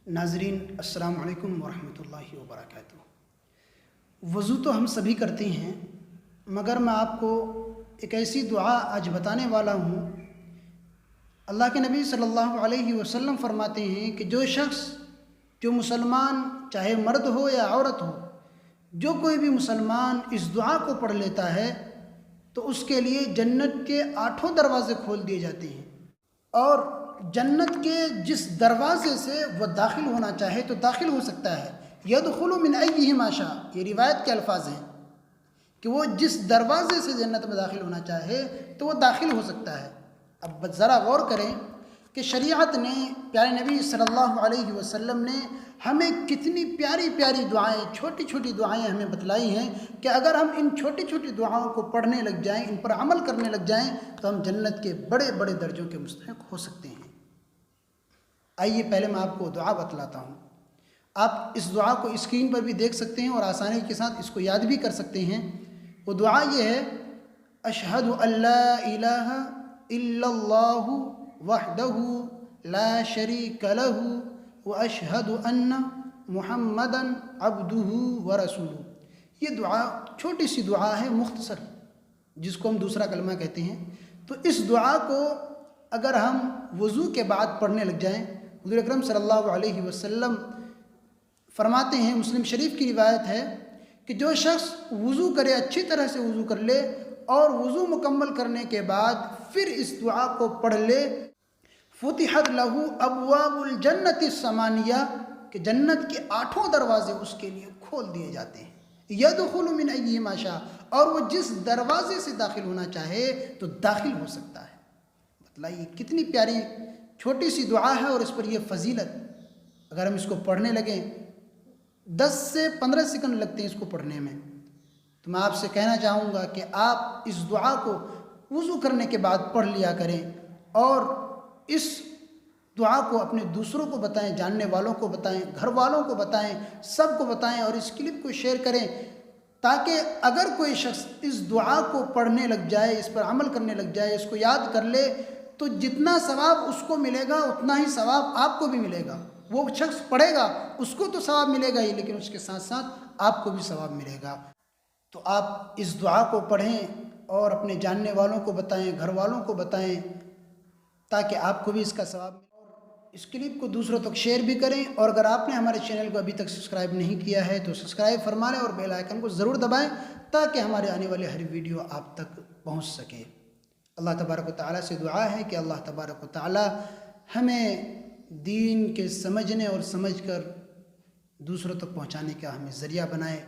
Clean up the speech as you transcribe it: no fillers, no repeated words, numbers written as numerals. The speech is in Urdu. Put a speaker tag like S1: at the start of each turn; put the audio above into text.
S1: ناظرین السلام علیکم ورحمۃ اللہ وبرکاتہ۔ وضو تو ہم سبھی کرتے ہیں، مگر میں آپ کو ایک ایسی دعا آج بتانے والا ہوں۔ اللہ کے نبی صلی اللہ علیہ وسلم فرماتے ہیں کہ جو مسلمان چاہے مرد ہو یا عورت ہو، جو کوئی بھی مسلمان اس دعا کو پڑھ لیتا ہے تو اس کے لیے جنت کے 8 دروازے کھول دیے جاتے ہیں، اور جنت کے جس دروازے سے وہ داخل ہونا چاہے تو داخل ہو سکتا ہے۔ یدخل من ایہما شاء، یہ روایت کے الفاظ ہیں کہ وہ جس دروازے سے جنت میں داخل ہونا چاہے تو وہ داخل ہو سکتا ہے۔ اب ذرا غور کریں کہ شریعت نے، پیارے نبی صلی اللہ علیہ وسلم نے ہمیں کتنی پیاری پیاری دعائیں، چھوٹی چھوٹی دعائیں ہمیں بتلائی ہیں کہ اگر ہم ان چھوٹی چھوٹی دعاؤں کو پڑھنے لگ جائیں، ان پر عمل کرنے لگ جائیں تو ہم جنت کے بڑے بڑے درجوں کے مستحق ہو سکتے ہیں۔ آئیے پہلے میں آپ کو دعا بتلاتا ہوں۔ آپ اس دعا کو اسکرین پر بھی دیکھ سکتے ہیں اور آسانی کے ساتھ اس کو یاد بھی کر سکتے ہیں۔ وہ دعا یہ ہے: اشہد ان لا الہ الا اللہ وحدہ لا شریک لہ واشہد ان محمدا عبدہ ورسولہ۔ یہ دعا چھوٹی سی دعا ہے، مختصر، جس کو ہم دوسرا کلمہ کہتے ہیں۔ تو اس دعا کو اگر ہم وضو کے بعد پڑھنے لگ جائیں، حضور اکرم صلی اللہ علیہ وسلم فرماتے ہیں، مسلم شریف کی روایت ہے کہ جو شخص وضو کرے، اچھی طرح سے وضو کر لے اور وضو مکمل کرنے کے بعد پھر اس دعا کو پڑھ لے، فتحت لہ ابواب الجنت الثمانیہ، کہ جنت کے 8 دروازے اس کے لیے کھول دیے جاتے ہیں۔ یدخل من ایہما شاء، اور وہ جس دروازے سے داخل ہونا چاہے تو داخل ہو سکتا ہے۔ بتلائیے کتنی پیاری چھوٹی سی دعا ہے اور اس پر یہ فضیلت۔ اگر ہم اس کو پڑھنے لگیں، 10 سے 15 سیکنڈ لگتے ہیں اس کو پڑھنے میں، تو میں آپ سے کہنا چاہوں گا کہ آپ اس دعا کو وضو کرنے کے بعد پڑھ لیا کریں، اور اس دعا کو اپنے دوسروں کو بتائیں، جاننے والوں کو بتائیں، گھر والوں کو بتائیں، سب کو بتائیں، اور اس کلپ کو شیئر کریں، تاکہ اگر کوئی شخص اس دعا کو پڑھنے لگ جائے، اس پر عمل کرنے لگ جائے، اس کو یاد کر لے، تو جتنا ثواب اس کو ملے گا اتنا ہی ثواب آپ کو بھی ملے گا۔ وہ شخص پڑھے گا، اس کو تو ثواب ملے گا ہی، لیکن اس کے ساتھ ساتھ آپ کو بھی ثواب ملے گا۔ تو آپ اس دعا کو پڑھیں اور اپنے جاننے والوں کو بتائیں، گھر والوں کو بتائیں، تاکہ آپ کو بھی اس کا ثواب ملے۔ اس کلپ کو دوسروں تک شیئر بھی کریں، اور اگر آپ نے ہمارے چینل کو ابھی تک سبسکرائب نہیں کیا ہے تو سبسکرائب فرما لیں اور بیل آئیکن کو ضرور دبائیں، تاکہ ہمارے آنے والے ہر ویڈیو آپ تک پہنچ سکے۔ اللہ تبارک و تعالیٰ سے دعا ہے کہ اللہ تبارک و تعالیٰ ہمیں دین کے سمجھنے اور سمجھ کر دوسروں تک پہنچانے کا ہمیں ذریعہ بنائے۔